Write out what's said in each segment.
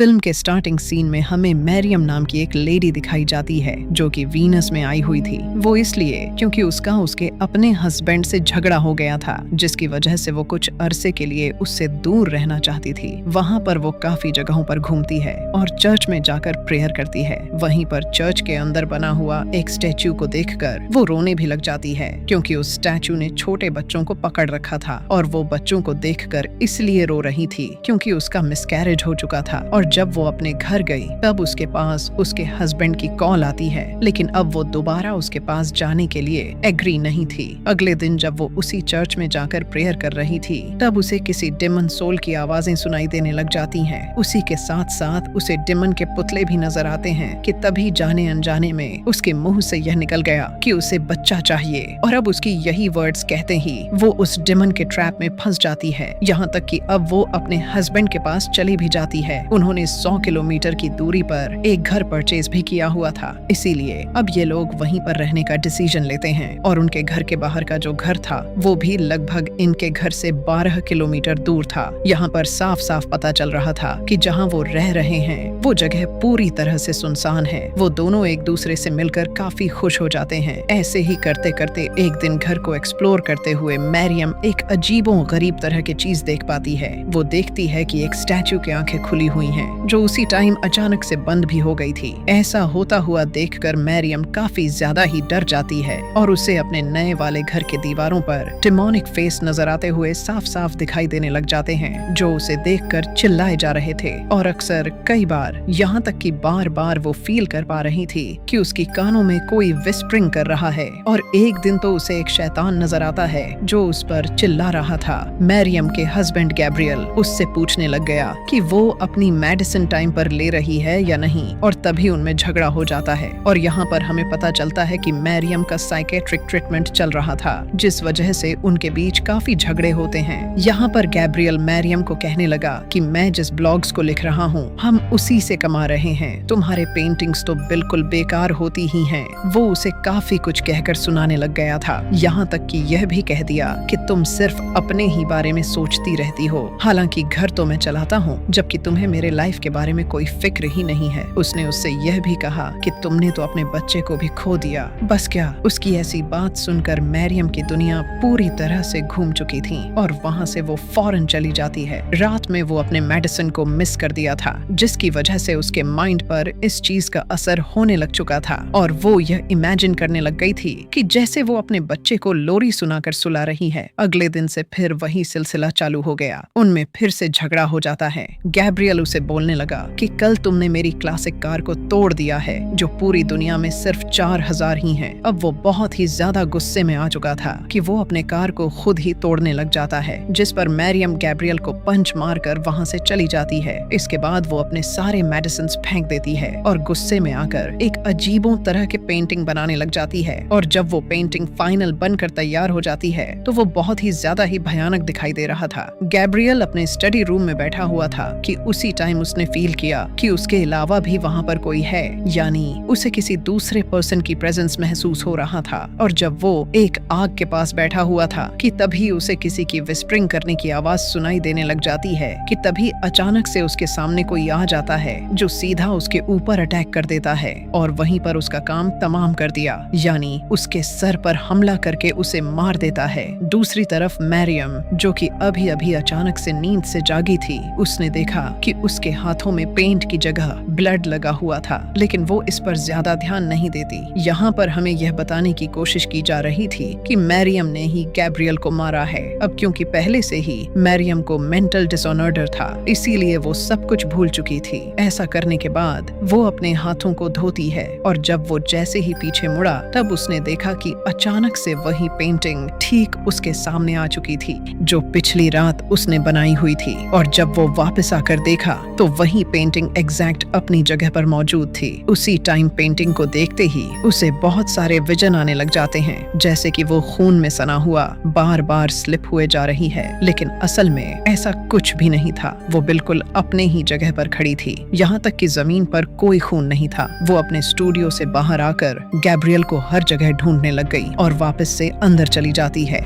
Film के starting scene में हमें मैरियम नाम की एक लेडी दिखाई जाती है जो कि वीनस में आई हुई थी। वो इसलिए क्योंकि उसका उसके अपने हस्बैंड से झगड़ा हो गया था, जिसकी वजह से वो कुछ अरसे के लिए उससे दूर रहना चाहती थी। वहाँ पर वो काफी जगहों पर घूमती है और चर्च में जाकर प्रेयर करती है। वहीं पर चर्च के अंदर बना हुआ एक स्टैचू को देखकर वो रोने भी लग जाती है, क्योंकि उस स्टैचू ने छोटे बच्चों को पकड़ रखा था और वो बच्चों को देखकर इसलिए रो रही थी क्योंकि उसका मिसकैरेज हो चुका था। और जब वो अपने घर गई तब उसके पास उसके हस्बैंड की कॉल आती है, लेकिन अब वो दोबारा उसके पास जाने के लिए एग्री नहीं थी। अगले दिन जब वो उसी चर्च में जाकर प्रेयर कर रही थी तब उसे किसी डिमन सोल की आवाजें सुनाई देने लग जाती हैं। उसी के साथ साथ उसे डिमन के पुतले भी नजर आते हैं कि तभी जाने अनजाने में उसके मुंह से यह निकल गया कि उसे बच्चा चाहिए। और अब उसकी यही वर्ड्स कहते ही वो उस डिमन के ट्रैप में फंस जाती है। यहाँ तक कि अब वो अपने हस्बैंड के पास चली भी जाती है। उन्होंने 100 किलोमीटर की दूरी पर एक घर परचेज भी किया हुआ था, इसीलिए अब ये लोग वहीं पर रहने का डिसीजन लेते हैं। और उनके घर के बाहर का जो घर था वो भी लगभग इनके घर से 12 किलोमीटर दूर था। यहाँ पर साफ साफ पता चल रहा था कि जहाँ वो रह रहे हैं वो जगह पूरी तरह से सुनसान है। वो दोनों एक दूसरे से मिलकर काफी खुश हो जाते हैं। ऐसे ही करते करते एक दिन घर को एक्सप्लोर करते हुए मैरियम एक अजीबो गरीब तरह की चीज देख पाती है। वो देखती है कि एक स्टैचू की आंखें खुली हुई हैं, जो उसी टाइम अचानक से बंद भी हो गई थी। ऐसा होता हुआ देखकर मैरियम काफी ज्यादा ही डर जाती है और उसे अपने नए वाले घर के दीवारों पर डिमोनिक फेस नजर आते हुए साफ साफ दिखाई देने लग जाते हैं, जो उसे देखकर चिल्लाए जा रहे थे। और अक्सर कई बार यहाँ तक कि बार बार वो फील कर पा रही थी कि उसकी कानों में कोई विस्परिंग कर रहा है। और एक दिन तो उसे एक शैतान नजर आता है जो उस पर चिल्ला रहा था। मैरियम के हस्बैंड गैब्रियल उससे पूछने लग गया कि वो अपनी मेडिसिन टाइम पर ले रही है या नहीं, और तभी उनमें झगड़ा हो जाता है। और यहाँ पर हमें पता चलता है कि मैरियम का साइकेट्रिक ट्रीटमेंट चल रहा था, जिस वजह से उनके बीच काफी झगड़े होते हैं। यहाँ पर गैब्रियल मैरियम को कहने लगा कि मैं जिस ब्लॉग्स को लिख रहा हूँ हम उसी से कमा रहे हैं, तुम्हारे पेंटिंग्स तो बिल्कुल बेकार होती ही हैं। वो उसे काफी कुछ कहकर सुनाने लग गया था, यहाँ तक कि यह भी कह दिया कि तुम सिर्फ अपने ही बारे में सोचती रहती हो, हालांकि घर तो मैं चलाता हूँ, जबकि तुम्हें मेरे लाइफ के बारे में कोई फिक्र ही नहीं है। उसने उससे यह भी कहा कि तुमने तो अपने बच्चे को भी खो दिया। बस क्या, उसकी ऐसी बात सुनकर मैरियम की दुनिया पूरी तरह से घूम चुकी थी और वहाँ से वो फौरन चली जाती है। रात में वो अपने मेडिसिन को मिस कर दिया था, जिसकी वजह से उसके माइंड पर इस चीज का असर होने लग चुका था और वो यह इमेजिन करने लग गई थी कि जैसे वो अपने बच्चे को लोरी सुनाकर सुला रही है। अगले दिन से फिर वही सिलसिला चालू हो गया। उनमें फिर से झगड़ा हो जाता है। गैब्रियल उसे बोलने लगा कि कल तुमने मेरी क्लासिक कार को तोड़ दिया है, जो पूरी दुनिया में सिर्फ 4000 ही हैं। अब वो बहुत ही ज्यादा गुस्से में आ चुका था कि वो अपने कार को खुद ही तोड़ने लग जाता है, जिस पर मैरियम गैब्रियल को पंच मारकर वहाँ से चली जाती है। इसके बाद वो अपने सारे मेडिसिन फेंक देती है और गुस्से में आकर एक अजीबों तरह के पेंटिंग बनाने लग जाती है। और जब वो पेंटिंग फाइनल बनकर तैयार हो जाती है तो वो बहुत ही ज्यादा ही भयानक दिखाई दे रहा था। गैब्रियल अपने स्टडी रूम में बैठा हुआ था कि उसी टाइम उसने फील किया कि उसके अलावा भी वहाँ पर कोई है, यानी उसे किसी दूसरे पर्सन की प्रेजेंस महसूस हो रहा था। और जब वो एक आग के पास बैठा हुआ था कि तभी उसे किसी की विस्परिंग करने की आवाज सुनाई देने लग जाती है कि तभी अचानक से उसके सामने कोई आ जाता है जो सीधा उसके ऊपर अटैक कर देता है और वहीं पर उसका काम तमाम कर दिया, यानी उसके सर पर हमला करके उसे मार देता है। दूसरी तरफ मैरियम, जो कि अभी अभी अचानक से नींद से जागी थी, उसने देखा कि उसके हाथों में पेंट की जगह ब्लड लगा हुआ था, लेकिन वो इस पर ज्यादा ध्यान नहीं देती। यहाँ पर हमें यह बताने की कोशिश की जा रही थी कि मैरियम ने ही गैब्रियल को मारा है। अब क्योंकि पहले से ही मैरियम को मेंटल डिसऑर्डर था, इसीलिए वो सब कुछ भूल चुकी थी। ऐसा करने के बाद वो अपने हाथों को धोती है और जब वो जैसे ही पीछे मुड़ा तब उसने देखा कि अचानक से वही पेंटिंग ठीक उसके सामने आ चुकी थी जो पिछली रात उसने बनाई हुई थी। और जब वो वापस आकर देखा तो वही पेंटिंग एग्जैक्ट अपनी जगह पर मौजूद थी। उसी टाइम पेंटिंग को देखते ही उसे बहुत सारे विजन आने लग जाते हैं, जैसे कि वो खून में सना हुआ बार बार स्लिप हुए जा रही है, लेकिन असल में ऐसा कुछ भी नहीं था। वो बिल्कुल अपने ही जगह पर खड़ी थी, यहाँ तक कि जमीन पर कोई खून नहीं था। वो अपने स्टूडियो से बाहर आकर गैब्रियल को हर जगह ढूंढने लग गई और वापस से अंदर चली जाती है।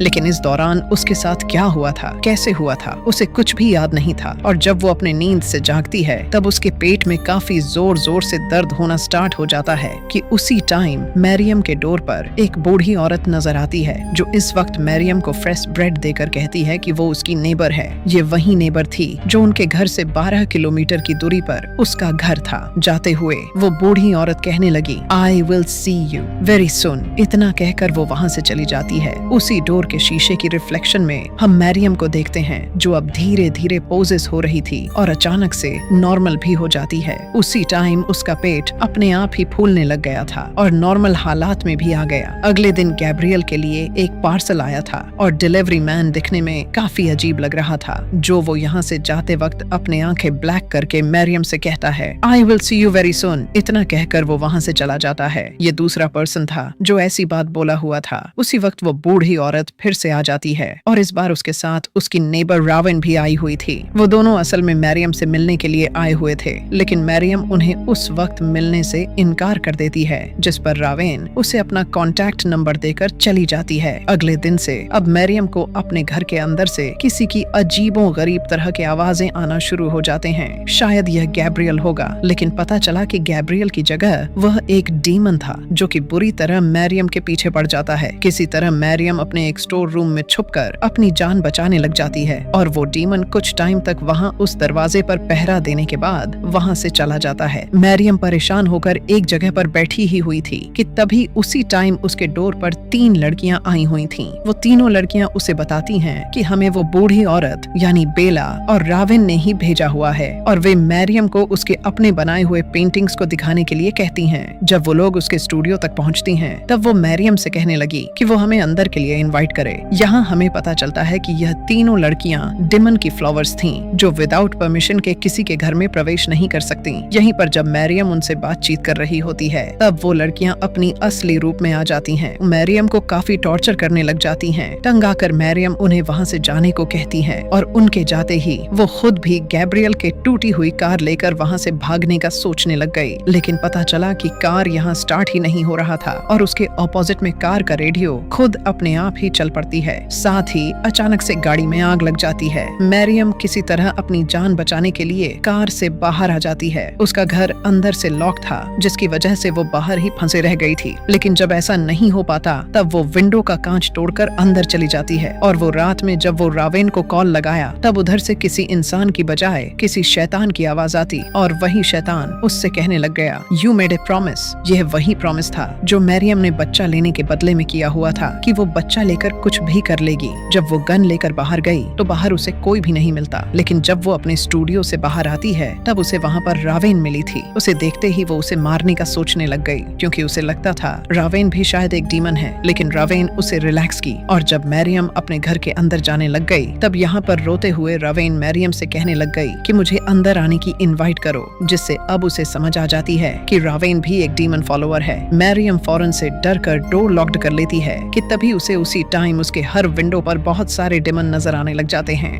लेकिन इस दौरान उसके साथ क्या हुआ था, कैसे हुआ था, उसे कुछ भी याद नहीं था। और जब वो अपने नींद से जागती है तब उसके पेट में काफी जोर जोर से दर्द होना स्टार्ट हो जाता है कि उसी टाइम मैरियम के डोर पर एक बूढ़ी औरत नजर आती है, जो इस वक्त मैरियम को फ्रेश ब्रेड देकर कहती है कि वो उसकी नेबर है। ये वही नेबर थी जो उनके घर से 12 किलोमीटर की दूरी पर उसका घर था। जाते हुए वो बूढ़ी औरत कहने लगी, I will see you very soon. इतना कहकर वो वहाँ से चली जाती है। उसी डोर के शीशे की रिफ्लेक्शन में हम मैरियम को देखते हैं, जो अब धीरे धीरे पोजेस हो रही थी और अचानक से नॉर्मल भी हो जाती है। उसी टाइम उसका पेट अपने आप ही फूलने लग गया था और नॉर्मल हालात में भी आ गया। अगले दिन गैब्रियल के लिए एक पार्सल आया था और डिलीवरी मैन दिखने में काफी अजीब लग रहा था, जो वो यहाँ से जाते वक्त अपने आंखें ब्लैक करके मैरियम से कहता है, I will see you very soon. इतना कहकर वो वहाँ से चला जाता है। ये दूसरा पर्सन था जो ऐसी बात बोला हुआ था। उसी वक्त वो बूढ़ी औरत फिर से आ जाती है और इस बार उसके साथ उसकी नेबर राविन भी आई हुई थी। वो दोनों असल में मैरियम से मिलने के लिए आए हुए थे, लेकिन मैरियम उन्हें उस वक्त मिलने से इनकार कर देती है, जिस पर राविन उसे अपना कॉन्टैक्ट नंबर देकर चली जाती है। अगले दिन से अब मैरियम को अपने घर के अंदर से किसी की अजीबो गरीब तरह के आवाजें आना शुरू हो जाते हैं। शायद यह गैब्रियल होगा, लेकिन पता चला कि गैब्रियल की जगह वह एक डीमन था, जो कि बुरी तरह मैरियम के पीछे पड़ जाता है। किसी तरह मैरियम अपने एक स्टोर रूम में छुपकर अपनी जान बचाने लग जाती है और वो डीमन कुछ टाइम तक वहाँ उस दरवाजे पर पहरा देने के बाद वहाँ से चला जाता है। मैरियम परेशान होकर एक जगह पर बैठी ही हुई थी कि तभी उसी टाइम उसके डोर पर 3 लड़कियां आई हुई थीं। वो तीनों लड़कियां उसे बताती हैं कि हमें वो बूढ़ी औरत यानी बेला और राविन ने ही भेजा हुआ है और वे मैरियम को उसके अपने बनाए हुए पेंटिंग्स को दिखाने के लिए कहती हैं। जब वो लोग उसके स्टूडियो तक पहुंचती हैं, तब वो मैरियम से कहने लगी कि वो हमें अंदर के लिए इनवाइट करे। यहाँ हमें पता चलता है कि यह तीनों लड़कियां डिमन की फ्लावर्स थीं, जो विदाउट परमिशन के किसी के घर में प्रवेश नहीं कर सकती। यहीं पर जब मैरियम उनसे बातचीत कर रही होती है, तब वो लड़कियां अपनी असली रूप में आ जाती हैं। मैरियम को काफी टॉर्चर करने लग जाती हैं। तंग आकर मैरियम उन्हें वहाँ से जाने को कहती है और उनके जाते ही वो खुद भी गैब्रियल के टूटी हुई कार लेकर वहाँ से भागने का सोचने लग गई। लेकिन पता चला कि कार यहाँ स्टार्ट ही नहीं हो रहा था और उसके ऑपोजिट में कार का रेडियो खुद अपने आप ही चल पड़ती है। साथ ही अचानक से गाड़ी में आग लग जाती है। मैरियम किसी तरह अपनी जान बचाने के लिए कार से बाहर आ जाती है। उसका घर अंदर से लॉक था, जिसकी वजह से वो बाहर ही फंसे रह गई थी। लेकिन जब ऐसा नहीं हो पाता, तब वो विंडो का कांच तोड़कर अंदर चली जाती है और वो रात में जब वो रावेन को कॉल लगाया, तब उधर से किसी इंसान की बजाय किसी शैतान की आवाज आती और वही शैतान उससे कहने लग गया, यू मेड ए प्रॉमिस। यह वही प्रॉमिस था जो मैरियम ने बच्चा लेने के बदले में किया हुआ था कि वो बच्चा लेकर कुछ भी कर लेगी। जब वो गन लेकर बाहर गई तो बाहर उसे कोई भी नहीं मिलता, लेकिन जब वो अपने स्टूडियो से बाहर आती है तब उसे वहाँ पर रावेन मिली थी। उसे देखते ही वो उसे मारने का सोचने लग गई, क्योंकि उसे लगता था रावेन भी शायद एक डीमन है। लेकिन रावेन उसे रिलैक्स की और जब मैरियम अपने घर के अंदर जाने लग गई, तब यहाँ पर रोते हुए रावेन मैरियम से कहने लग गई कि मुझे अंदर आने की इनवाइट करो, जिससे अब उसे समझ आ जाती है कि रावेन भी एक डीमन फॉलोअर है। मैरियम फौरन से डर कर डोर लॉक्ड कर लेती है कि तभी उसे उसी टाइम उसके हर विंडो पर बहुत सारे डीमन नजर आने लग जाते हैं।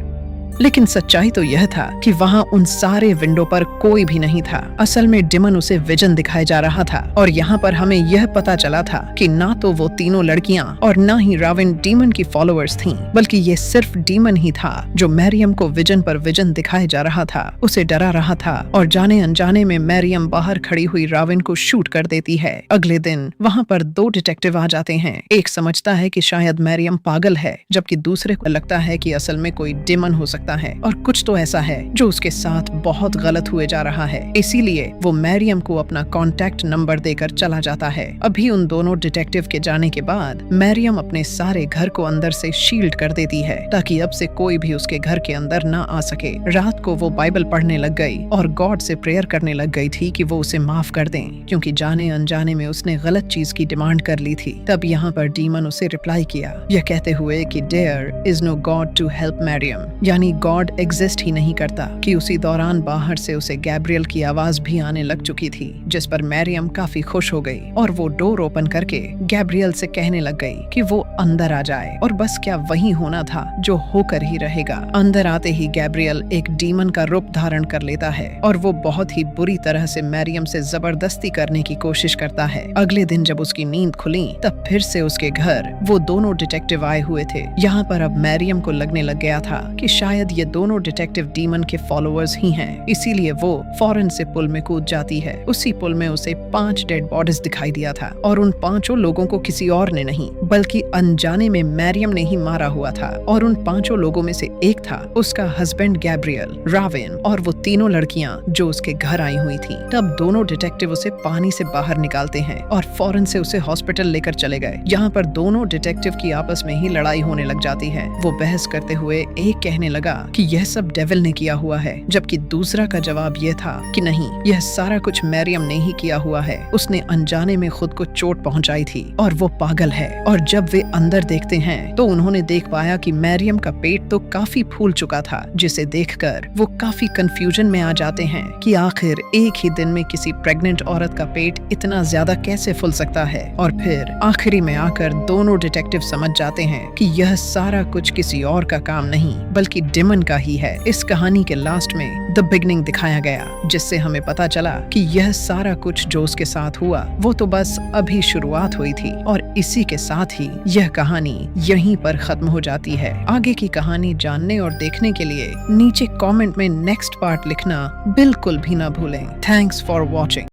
लेकिन सच्चाई तो यह था कि वहाँ उन सारे विंडो पर कोई भी नहीं था। असल में डिमन उसे विजन दिखाया जा रहा था और यहाँ पर हमें यह पता चला था कि ना तो वो तीनों लड़कियां और ना ही राविन डीमन की फॉलोअर्स थीं, बल्कि ये सिर्फ डीमन ही था जो मैरियम को विजन पर विजन दिखाए जा रहा था, उसे डरा रहा था और जाने अनजाने में मैरियम बाहर खड़ी हुई राविन को शूट कर देती है। अगले दिन वहाँ पर 2 डिटेक्टिव आ जाते हैं। एक समझता है कि शायद मैरियम पागल है, जबकि दूसरे को लगता है कि असल में कोई डिमन हो सकता है और कुछ तो ऐसा है जो उसके साथ बहुत गलत हुए जा रहा है। इसीलिए वो मैरियम को अपना कॉन्टैक्ट नंबर देकर चला जाता है। अभी उन दोनों डिटेक्टिव के जाने के बाद मैरियम अपने सारे घर को अंदर से शील्ड कर देती है, ताकि अब से कोई भी उसके घर के अंदर ना आ सके। रात को वो बाइबल पढ़ने लग गई और गॉड से प्रेयर करने लग गई थी कि वो उसे माफ कर दें, क्योंकि जाने अनजाने में उसने गलत चीज की डिमांड कर ली थी। तब यहाँ पर डीमन उसे रिप्लाई किया, यह कहते हुए कि there is no God to help Mariam, यानी गॉड एग्जिस्ट ही नहीं करता कि उसी दौरान बाहर से उसे गैब्रियल की आवाज भी आने लग चुकी थी, जिस पर मैरियम काफी खुश हो गई और वो डोर ओपन करके गैब्रियल से कहने लग गई कि वो अंदर आ जाए और बस क्या वही होना था जो होकर ही रहेगा। अंदर आते ही गैब्रियल एक डीमन का रूप धारण कर लेता है और वो बहुत ही बुरी तरह से मैरियम से जबरदस्ती करने की कोशिश करता है। अगले दिन जब उसकी नींद खुली तब फिर से उसके घर वो दोनों डिटेक्टिव आए हुए थे। यहाँ पर अब मैरियम को लगने लग गया था कि शायद ये दोनों डिटेक्टिव डीमन के फॉलोअर्स ही हैं, इसीलिए वो फौरन से पुल में कूद जाती है। उसी पुल में उसे 5 डेड बॉडीज दिखाई दिया था और उन 5 लोगों को किसी और ने नहीं बल्कि अनजाने में मैरियम ने ही मारा हुआ था। और उन 5 लोगों में से एक था उसका हस्बैंड गैब्रियल, रावेन और वो तीनों लड़कियां जो उसके घर आई हुई थी। तब दोनों डिटेक्टिव उसे पानी से बाहर निकालते हैं और फौरन से उसे हॉस्पिटल लेकर चले गए। यहाँ पर दोनों डिटेक्टिव की आपस में ही लड़ाई होने लग जाती है। वो बहस करते हुए एक कहने लगा कि यह सब डेविल ने किया हुआ है, जबकि दूसरा का जवाब यह था कि नहीं, यह सारा कुछ मैरियम ने ही किया हुआ है, उसने अनजाने में खुद को चोट पहुंचाई थी और वो पागल है। और जब वे अंदर देखते हैं तो उन्होंने देख पाया कि मैरियम का पेट तो काफी फूल चुका था, जिसे देखकर वो काफी कंफ्यूजन में आ जाते हैं कि आखिर एक ही दिन में किसी प्रेग्नेंट औरत का पेट इतना ज्यादा कैसे फूल सकता है। और फिर आखिरी में आकर दोनों डिटेक्टिव समझ जाते हैं कि यह सारा कुछ किसी और का काम नहीं बल्कि डेमन का ही है। इस कहानी के लास्ट में द बिगनिंग दिखाया गया, जिससे हमें पता चला कि यह सारा कुछ जो उसके साथ हुआ वो तो बस अभी शुरुआत हुई थी और इसी के साथ ही यह कहानी यहीं पर खत्म हो जाती है। आगे की कहानी जानने और देखने के लिए नीचे कमेंट में नेक्स्ट पार्ट लिखना बिल्कुल भी ना भूलें। Thanks for watching.